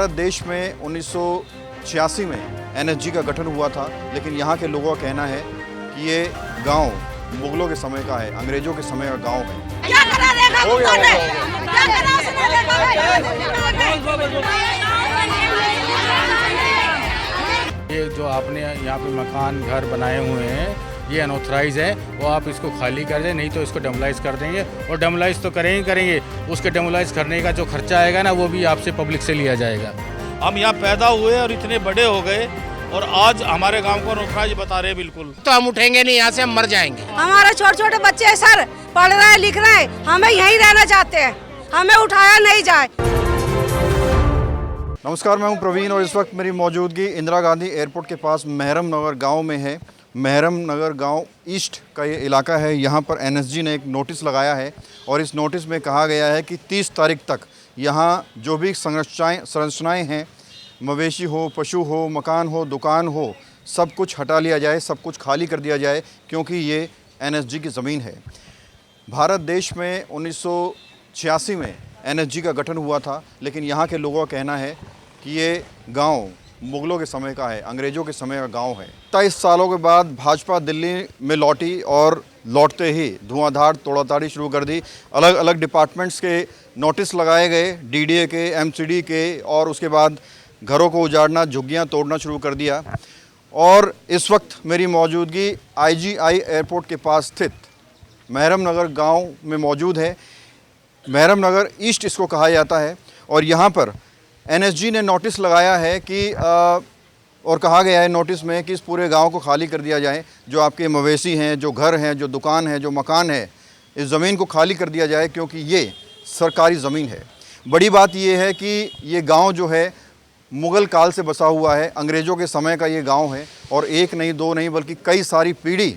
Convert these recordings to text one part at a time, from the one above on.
भारत देश में 1986 में एनएसजी का गठन हुआ था, लेकिन यहाँ के लोगों का कहना है कि ये गांव मुगलों के समय का है, अंग्रेजों के समय का गांव है। क्या करा देखा क्या करा उसने ये जो आपने यहाँ पे मकान घर बनाए हुए हैं ये अनऑथराइज है, वो आप इसको खाली कर दें, नहीं तो इसको डेमोलाइज कर देंगे। और डेमोलाइज तो करेंगे, उसके डेमोलाइज करने का जो खर्चा आएगा ना वो भी आपसे पब्लिक से लिया जाएगा। हम यहाँ पैदा हुए और इतने बड़े हो गए और आज हमारे गांव को अनऑथराइज बता रहे हैं। बिल्कुल तो हम उठेंगे नहीं, यहाँ से हम मर जाएंगे। हमारे छोटे छोटे बच्चे हैं सर, पढ़ रहे हैं लिख रहे हैं, हमें यहीं रहना चाहते हैं, हमें उठाया नहीं जाए। नमस्कार, मैं हूं प्रवीण और इस वक्त मेरी मौजूदगी इंदिरा गांधी एयरपोर्ट के पास महरम नगर गांव में है। महरम नगर गांव ईस्ट का ये इलाका है। यहाँ पर एनएसजी ने एक नोटिस लगाया है और इस नोटिस में कहा गया है कि 30 तारीख तक यहाँ जो भी संरचनाएँ हैं, मवेशी हो, पशु हो, मकान हो, दुकान हो, सब कुछ हटा लिया जाए, सब कुछ खाली कर दिया जाए, क्योंकि ये एनएसजी की ज़मीन है। भारत देश में 1986 में एनएसजी का गठन हुआ था, लेकिन यहाँ के लोगों का कहना है कि ये गांव मुगलों के समय का है, अंग्रेज़ों के समय का गांव है। 23 सालों के बाद भाजपा दिल्ली में लौटी और लौटते ही धुआंधार तोड़ाताड़ी शुरू कर दी। अलग अलग डिपार्टमेंट्स के नोटिस लगाए गए, डीडीए के, एमसीडी के, और उसके बाद घरों को उजाड़ना, झुग्गियां तोड़ना शुरू कर दिया। और इस वक्त मेरी मौजूदगी आईजीआई एयरपोर्ट के पास स्थित महरम नगर गाँव में मौजूद है। महरम नगर ईस्ट इसको कहा जाता है और यहाँ पर एनएसजी ने नोटिस लगाया है कि और कहा गया है नोटिस में कि इस पूरे गांव को खाली कर दिया जाए। जो आपके मवेशी हैं, जो घर हैं, जो दुकान है, जो मकान है, इस ज़मीन को खाली कर दिया जाए, क्योंकि ये सरकारी ज़मीन है। बड़ी बात ये है कि ये गांव जो है मुग़ल काल से बसा हुआ है, अंग्रेज़ों के समय का ये गाँव है और एक नहीं, दो नहीं, बल्कि कई सारी पीढ़ी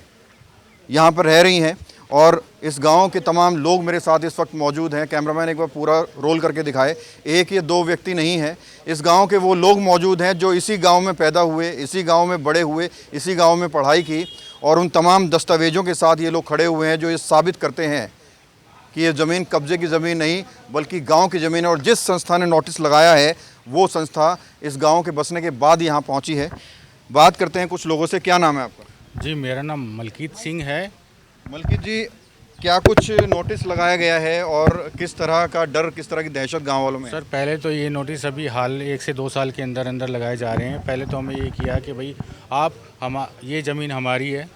यहाँ पर रह रही हैं। और इस गांव के तमाम लोग मेरे साथ इस वक्त मौजूद हैं। कैमरामैन एक बार पूरा रोल करके दिखाए। एक या दो व्यक्ति नहीं हैं, इस गांव के वो लोग मौजूद हैं जो इसी गांव में पैदा हुए, इसी गांव में बड़े हुए, इसी गांव में पढ़ाई की, और उन तमाम दस्तावेज़ों के साथ ये लोग खड़े हुए हैं जो ये साबित करते हैं कि ये ज़मीन कब्ज़े की ज़मीन नहीं बल्कि गाँव की ज़मीन है। और जिस संस्था ने नोटिस लगाया है वो संस्था इस गाँव के बसने के बाद यहाँ पहुँची है। बात करते हैं कुछ लोगों से। क्या नाम है आपका? जी, मेरा नाम मलकीत सिंह है। मलकीत जी, क्या कुछ नोटिस लगाया गया है और किस तरह का डर, किस तरह की दहशत गांव वालों में? सर, पहले तो ये नोटिस अभी हाल 1 से 2 साल के अंदर अंदर लगाए जा रहे हैं। पहले तो हमें ये किया कि भाई ये ज़मीन हमारी है,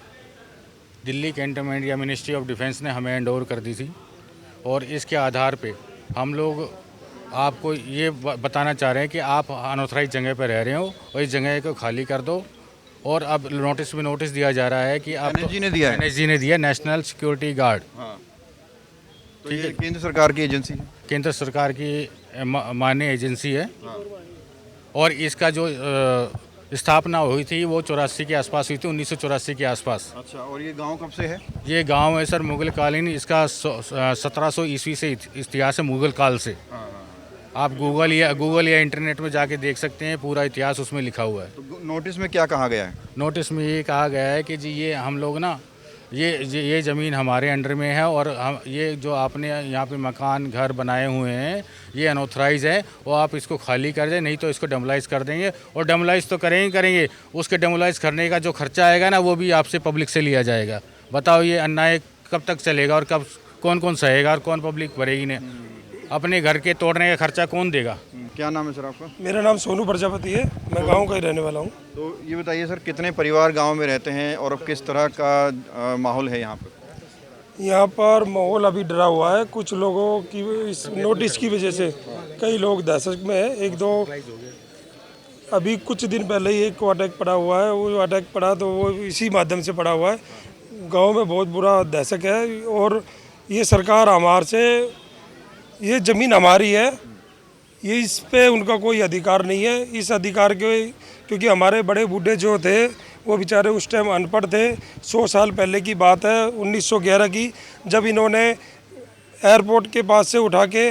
दिल्ली कैंटोनमेंट या मिनिस्ट्री ऑफ डिफेंस ने हमें हैंड ओवर कर दी थी, और इसके आधार पे हम लोग आपको ये बताना चाह रहे हैं कि आप अनऑथराइज जगह पर रह रहे हो और इस जगह को खाली कर दो। और अब नोटिस में नोटिस दिया जा रहा है कि आप एनएसजी ने दिया है? एनएसजी ने दिया, नेशनल सिक्योरिटी गार्ड। हाँ, तो ये केंद्र सरकार की एजेंसी है? केंद्र सरकार की मान्य एजेंसी है। हाँ। और इसका जो स्थापना हुई थी वो 84 के आसपास हुई थी, 1984 के आसपास। अच्छा, और ये गांव कब से है? ये गांव है सर मुग़ल कालीन, इसका 1700 ईस्वी से इतिहास है, मुग़ल काल से। आप गूगल या इंटरनेट में जाके देख सकते हैं, पूरा इतिहास उसमें लिखा हुआ है। तो नोटिस में क्या कहा गया है? नोटिस में ये कहा गया है कि जी ये हम लोग ना ये ज़मीन हमारे अंडर में है, और हम ये जो आपने यहाँ पे मकान घर बनाए हुए हैं ये अनऑथराइज है, वो आप इसको खाली कर दें, नहीं तो इसको डेमोलाइज कर देंगे। और डेमोलाइज तो करेंगे, उसके डेमोलाइज करने का जो खर्चा आएगा ना वो भी आपसे पब्लिक से लिया जाएगा। बताओ ये अन्याय कब तक चलेगा और कब कौन सहेगा और कौन पब्लिक भरेगी ने? अपने घर के तोड़ने का खर्चा कौन देगा? क्या नाम है सर आपका? मेरा नाम सोनू प्रजापति है, मैं गांव का ही रहने वाला हूं। तो ये बताइए सर, कितने परिवार गांव में रहते हैं और अब किस तरह का माहौल है यहाँ पर? यहाँ पर माहौल अभी डरा हुआ है। कुछ लोगों की इस नोटिस की वजह से कई लोग दहशत में है। एक दो अभी कुछ दिन पहले ही एक अटैक पड़ा हुआ है, वो अटैक पड़ा तो वो इसी माध्यम से पड़ा हुआ है। गाँव में बहुत बुरा दहशत है और ये सरकार हमारे से, ये ज़मीन हमारी है, ये इस पे उनका कोई अधिकार नहीं है। इस अधिकार के क्योंकि हमारे बड़े बूढ़े जो थे वो बेचारे उस टाइम अनपढ़ थे। 100 साल पहले की बात है, 1911 की, जब इन्होंने एयरपोर्ट के पास से उठा के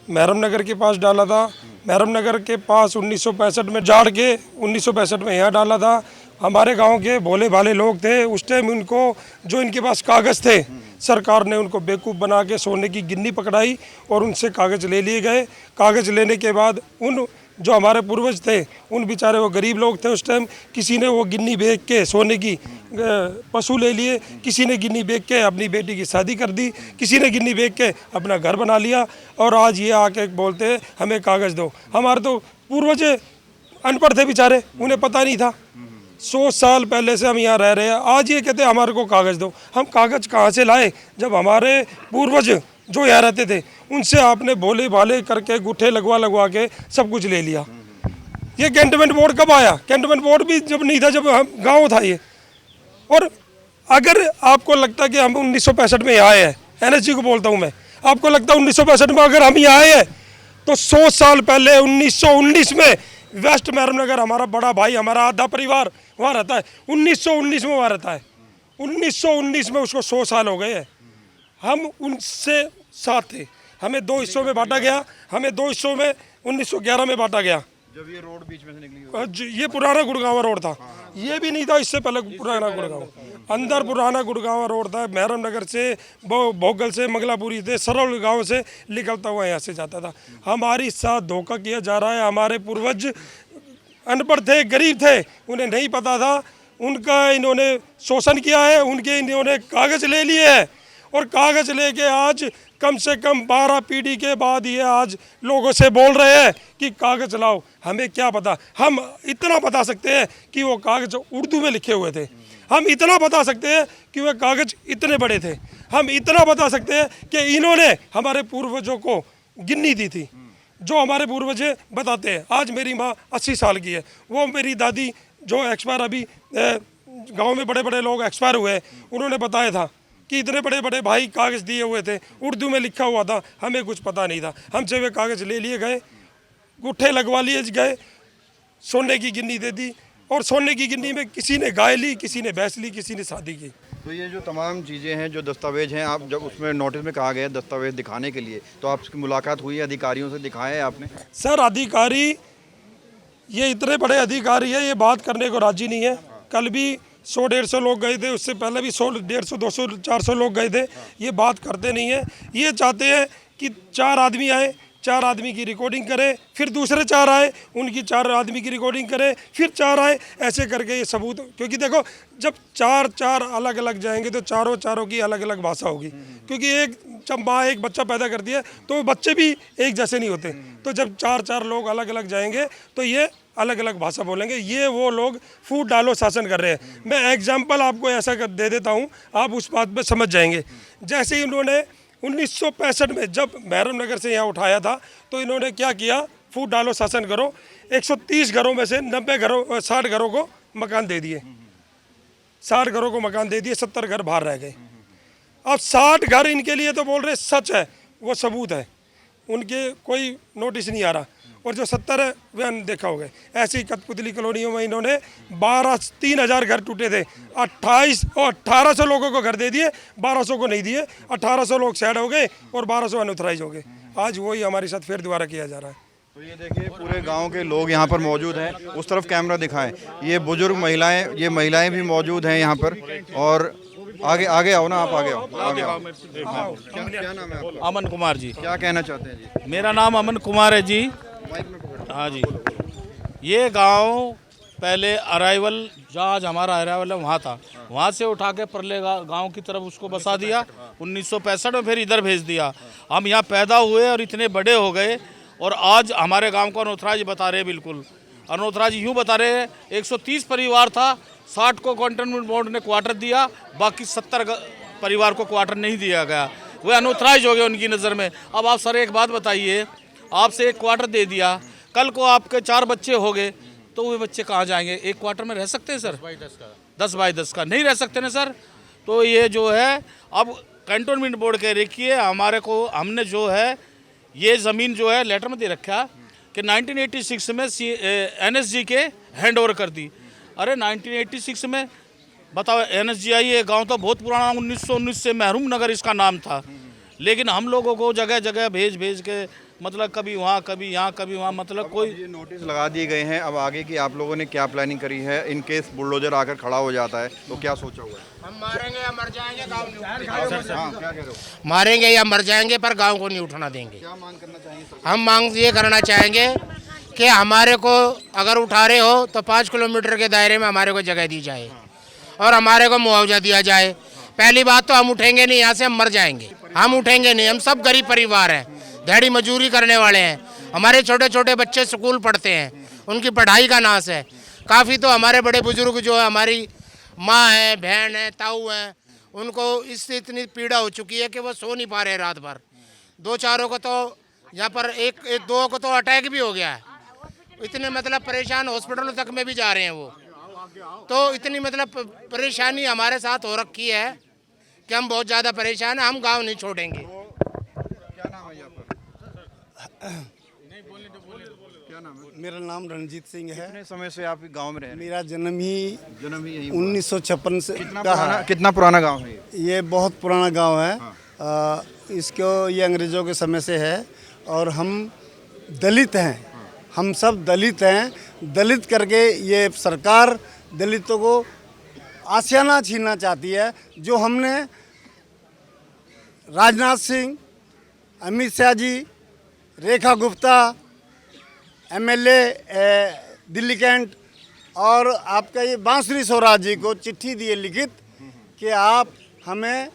महरम नगर के पास डाला था। महरम नगर के पास 1965 में जाड़ के 1965 में यहाँ डाला था। हमारे गांव के भोले भाले लोग थे उस टाइम, उनको जो इनके पास कागज़ थे सरकार ने उनको बेवकूफ़ बना के सोने की गिन्नी पकड़ाई और उनसे कागज़ ले लिए गए। कागज़ लेने के बाद उन जो हमारे पूर्वज थे उन बेचारे वो गरीब लोग थे उस टाइम। किसी ने वो गिन्नी बेच के सोने की पशु ले लिए, किसी ने गिन्नी बेच के अपनी बेटी की शादी कर दी, किसी ने गिन्नी बेच के अपना घर बना लिया। और आज ये आके बोलते हैं हमें कागज़ दो। हमारे तो पूर्वज अनपढ़ थे बेचारे, उन्हें पता नहीं था। 100 साल पहले से हम यहाँ रह रहे हैं, आज ये कहते हैं हमारे को कागज़ दो। हम कागज़ कहाँ से लाए जब हमारे पूर्वज जो यहाँ रहते थे उनसे आपने भोले भाले करके गुट्ठे लगवा के सब कुछ ले लिया। ये कैंटोनमेंट बोर्ड कब आया? कैंटोनमेंट बोर्ड भी जब नहीं था, जब हम गाँव था ये। और अगर आपको लगता है कि हम 1965 में आए हैं, एनएसजी को बोलता हूँ मैं, आपको लगता है 1965 में अगर हम यहाँ आए हैं तो 100 साल पहले 1919 में वेस्ट महरम नगर हमारा बड़ा भाई, हमारा आधा परिवार वहाँ रहता है। 1919 में वहाँ रहता है। 1919 में उसको 100 साल हो गए हैं। हम उनसे साथ थे। हमें 2 हिस्सों में बांटा गया, हमें 2 हिस्सों में 1911 में बांटा गया। जब ये रोड बीच में से निकली, ये पुराना गुड़गांव रोड था, ये भी नहीं था इससे पहले पुराना गुड़गांव। अंदर पुराना गुड़गांव रोड था, महरम नगर से, भोगल से, मंगलापुरी से, सरौल गांव से निकलता हुआ यहाँ से जाता था। हमारी साथ धोखा किया जा रहा है। हमारे पूर्वज अनपढ़ थे, गरीब थे, उन्हें नहीं पता था, उनका इन्होंने शोषण किया है, उनके इन्होंने कागज़ ले लिए हैं। और कागज़ लेके आज कम से कम 12 पीढ़ी के बाद ये आज लोगों से बोल रहे हैं कि कागज़ लाओ। हमें क्या पता? हम इतना बता सकते हैं कि वो कागज़ उर्दू में लिखे हुए थे। हम इतना बता सकते हैं कि वह कागज़ इतने बड़े थे। हम इतना बता सकते हैं कि इन्होंने हमारे पूर्वजों को गिन्नी दी थी, जो हमारे पूर्वज बताते हैं। आज मेरी माँ 80 साल की है, वो मेरी दादी जो एक्सपायर अभी गाँव में बड़े बड़े लोग एक्सपायर हुए, उन्होंने बताया था कि इतने बड़े बड़े भाई कागज़ दिए हुए थे, उर्दू में लिखा हुआ था, हमें कुछ पता नहीं था। हमसे वे कागज़ ले लिए गए, गुट्ठे लगवा लिए गए, सोने की गिन्नी दे दी। और सोने की गिन्नी में किसी ने गाय ली, किसी ने भैंस ली, किसी ने शादी की। तो ये जो तमाम चीज़ें हैं, जो दस्तावेज हैं, आप जब उसमें नोटिस में कहा गया दस्तावेज दिखाने के लिए, तो आपकी मुलाकात हुई, अधिकारियों से दिखाया है आपने? सर अधिकारी, ये इतने बड़े अधिकारी है, ये बात करने को राजी नहीं है। कल भी 100-150 लोग गए थे, उससे पहले भी 100, 150, 200, 400 लोग गए थे। ये बात करते नहीं है। ये चाहते हैं कि 4 आदमी आए, 4 आदमी की रिकॉर्डिंग करें, फिर दूसरे 4 आए, उनकी 4 आदमी की रिकॉर्डिंग करें, फिर 4 आए, ऐसे करके ये सबूत। क्योंकि देखो जब 4 अलग अलग जाएंगे तो चारों की अलग अलग भाषा होगी। क्योंकि जब माँ एक बच्चा पैदा करती है तो बच्चे भी एक जैसे नहीं होते। तो जब 4 लोग अलग अलग जाएंगे तो ये अलग अलग भाषा बोलेंगे। ये वो लोग फूट डालो शासन कर रहे हैं। मैं एग्जाम्पल आपको ऐसा दे देता हूँ, आप उस बात पे समझ जाएंगे। जैसे इन्होंने 1965 में जब महरम नगर से यहाँ उठाया था तो इन्होंने क्या किया, फूट डालो शासन करो। 130 घरों में से 60 घरों को मकान दे दिए, 60 घरों को मकान दे दिए, 70 घर बाहर रह गए। अब 60 घर इनके लिए तो बोल रहे सच है, वो सबूत है, उनके कोई नोटिस नहीं आ रहा। और जो 70 है वे देखा होगा। ऐसी कठपुतली कॉलोनियों में इन्होंने 3,000 घर टूटे थे, 1800 लोगों को घर दे दिए, 1200 को नहीं दिए। 1800 लोग सैड हो गए और 1200 अनऑथराइज हो गए। आज वही हमारे साथ फिर दोबारा किया जा रहा है। तो ये देखिए पूरे गांव के लोग यहाँ पर मौजूद हैं। उस तरफ कैमरा दिखाएं, ये बुजुर्ग महिलाएं, ये महिलाएं भी मौजूद हैं यहाँ पर। और आगे आओ ना, आप आगे आओ। क्या नाम है आपका? अमन कुमार जी। क्या कहना चाहते हैं जी? मेरा नाम अमन कुमार है जी। हाँ जी, ये गांव पहले अराइवल, जहाँ आज हमारा अराइवल है वहाँ था, वहाँ से उठा के परले गांव की तरफ उसको बसा दिया। 1965 में फिर इधर भेज दिया। हम यहाँ पैदा हुए और इतने बड़े हो गए और आज हमारे गांव को अनऑथराइज बता रहे हैं। बिल्कुल अनऑथराइज यूँ बता रहे हैं। 130 परिवार था, 60 को कैंटोनमेंट बोर्ड ने क्वार्टर दिया, बाकी 70 परिवार को क्वार्टर नहीं दिया गया। वे अनऑथराइज हो गए उनकी नज़र में। अब आप सर एक बात बताइए, आपसे एक क्वार्टर दे दिया, कल को आपके 4 बच्चे हो गए तो वे बच्चे कहाँ जाएंगे? एक क्वार्टर में रह सकते हैं सर? 10 बाई 10 का नहीं रह सकते ना सर। तो ये जो है अब कैंटोनमेंट बोर्ड कह रही है हमारे को, हमने जो है ये ज़मीन जो है लेटर में दे रखा कि 1986 में NSG के हैंड ओवर कर दी। अरे 1986 में बताओ, NSG आई, ये गाँव तो बहुत पुराना, 1919 से महरूम नगर इसका नाम था। लेकिन हम लोगों को जगह जगह भेज के, मतलब कभी वहाँ कभी यहाँ कभी वहाँ, मतलब कोई ये नोटिस लगा दिए गए हैं। अब आगे की आप लोगों ने क्या प्लानिंग करी है? इन केस बुलडोजर आकर खड़ा हो जाता है तो क्या सोचा हुआ है? हम मारेंगे या मर जाएंगे, गाँव नहीं उठा हाँ, क्या कह रहे हो? मारेंगे या मर जाएंगे पर गाँव को नहीं उठना देंगे। क्या मांग करना चाहिए? हम मांग ये करना चाहेंगे कि हमारे को अगर उठा रहे हो तो 5 किलोमीटर के दायरे में हमारे को जगह दी जाए और हमारे को मुआवजा दिया जाए। पहली बात तो हम उठेंगे नहीं, यहाँ से हम मर जाएंगे। हम उठेंगे नहीं, हम सब गरीब परिवार हैं, दिहाड़ी मजदूरी करने वाले हैं। हमारे छोटे छोटे बच्चे स्कूल पढ़ते हैं, उनकी पढ़ाई का नाश है। काफ़ी तो हमारे बड़े बुजुर्ग जो है, हमारी माँ है, बहन है, ताऊ है, उनको इससे इतनी पीड़ा हो चुकी है कि वो सो नहीं पा रहे रात भर। 2-4 को तो यहाँ पर एक 2 को तो अटैक भी हो गया है। इतने मतलब परेशान, हॉस्पिटलों तक में भी जा रहे हैं वो। तो इतनी मतलब परेशानी हमारे साथ हो रखी है कि हम बहुत ज़्यादा परेशान हैं। हम गांव नहीं छोड़ेंगे। क्या नाम है यहाँ पर? मेरा नाम रणजीत सिंह है। कितने समय से आप गांव में रह रहे मेरा जन्म ही यही 1956 से कितना पुराना गांव है ये बहुत पुराना गांव है। इसको ये अंग्रेज़ों के समय से है और हम दलित हैं। हम सब दलित हैं। दलित करके ये सरकार दलितों को आशियाना छीनना चाहती है। जो हमने राजनाथ सिंह, अमित शाह जी, रेखा गुप्ता, एमएलए दिल्ली कैंट और आपका ये बांसुरी स्वराज जी को चिट्ठी दिए लिखित कि आप हमें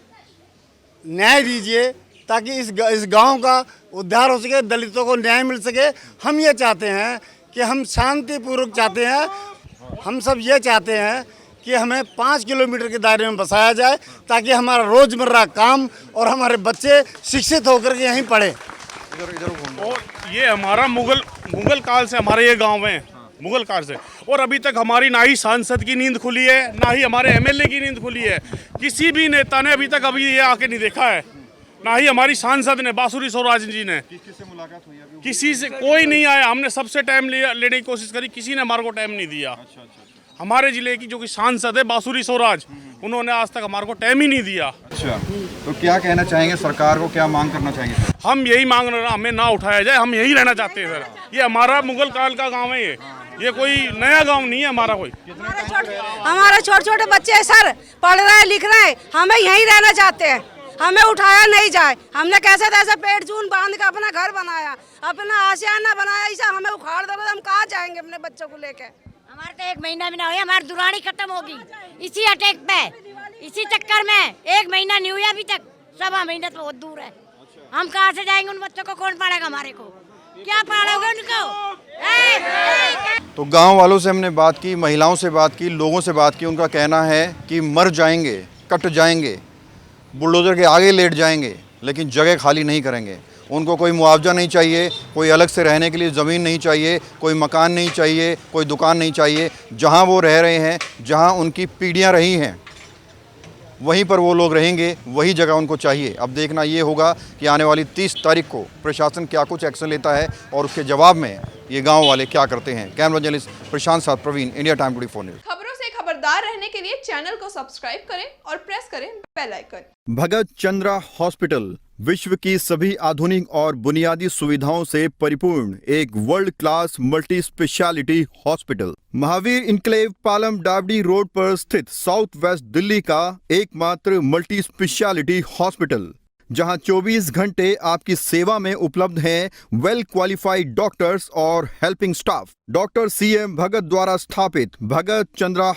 न्याय दीजिए ताकि इस गांव का उद्धार हो सके, दलितों को न्याय मिल सके। हम ये चाहते हैं कि हम शांतिपूर्वक चाहते हैं, हम सब ये चाहते हैं कि हमें 5 किलोमीटर के दायरे में बसाया जाए ताकि हमारा रोज़मर्रा काम और हमारे बच्चे शिक्षित होकर के यहीं पढ़ें। और ये हमारा मुगल काल से हमारे ये गांव है, मुगल काल से, और अभी तक हमारी ना ही सांसद की नींद खुली है, ना ही हमारे एमएलए की नींद खुली है। किसी भी नेता ने अभी तक ये आके नहीं देखा है, ना ही हमारी सांसद ने, बांसुरी स्वराज जी ने। किससे मुलाकात हुई अभी? किसी से कोई नहीं आया। हमने सबसे टाइम लेने की कोशिश करी, किसी ने हमारे को टाइम नहीं दिया। हमारे जिले की जो कि सांसद है बांसुरी स्वराज, उन्होंने आज तक हमारे को टाइम ही नहीं दिया। अच्छा, तो क्या कहना चाहेंगे सरकार को, क्या मांग करना चाहेंगे? हम यही मांग रहे हैं, हमें ना उठाया जाए, हम यही रहना चाहते हैं सर। ये हमारा मुगल काल का गांव है, ये कोई नया गांव नहीं है हमारा कोई। हमारे छोटे छोटे बच्चे हैं सर, पढ़ रहे हैं, लिख रहे हैं, हमें यहीं रहना चाहते हैं। हमें उठाया नहीं जाए। हमने कैसे तैसे पेट जून बांध के अपना घर बनाया, अपना आशियाना बनाया, ऐसा हमें उखाड़ दोगे तो हम कहाँ जाएंगे अपने बच्चों को लेके? हमारे तो 1 महीना भी ना हुआ, हमारी दुरानी खत्म होगी इसी अटैक पे, इसी चक्कर में। 1 महीना नहीं हुआ अभी तक, 1.25 महीना तो बहुत दूर है। हम कहाँ से जाएंगे? उन बच्चों को कौन पालेगा? हमारे को क्या पालोगे उनको? तो गांव वालों से हमने बात की, महिलाओं से बात की, लोगों से बात की। उनका कहना है कि मर जाएंगे, कट जाएंगे, बुलडोजर के आगे लेट जाएंगे, लेकिन जगह खाली नहीं करेंगे। उनको कोई मुआवजा नहीं चाहिए, कोई अलग से रहने के लिए ज़मीन नहीं चाहिए, कोई मकान नहीं चाहिए, कोई दुकान नहीं चाहिए। जहां वो रह रहे हैं, जहां उनकी पीढ़ियां रही हैं, वहीं पर वो लोग रहेंगे, वही जगह उनको चाहिए। अब देखना ये होगा कि आने वाली 30 तारीख को प्रशासन क्या कुछ एक्शन लेता है और उसके जवाब में ये गाँव वाले क्या करते हैं। कैमरा जर्नलिस्ट प्रशांत साथ प्रवीण, इंडिया टाइम 24 न्यूज़। खबरों से खबरदार रहने के लिए चैनल को सब्सक्राइब करें और प्रेस करें बेल आइकन। भगत चंद्रा हॉस्पिटल विश्व की सभी आधुनिक और बुनियादी सुविधाओं से परिपूर्ण एक world class multi speciality hospital, Mahavir enclave, Palam डावडी रोड पर स्थित साउथ वेस्ट दिल्ली का एकमात्र मल्टी स्पेशलिटी हॉस्पिटल, जहां 24 घंटे आपकी सेवा में उपलब्ध हैं वेल क्वालिफाइड डॉक्टर्स और हेल्पिंग स्टाफ। डॉक्टर CM भगत द्वारा स्थापित भगत चंद्रा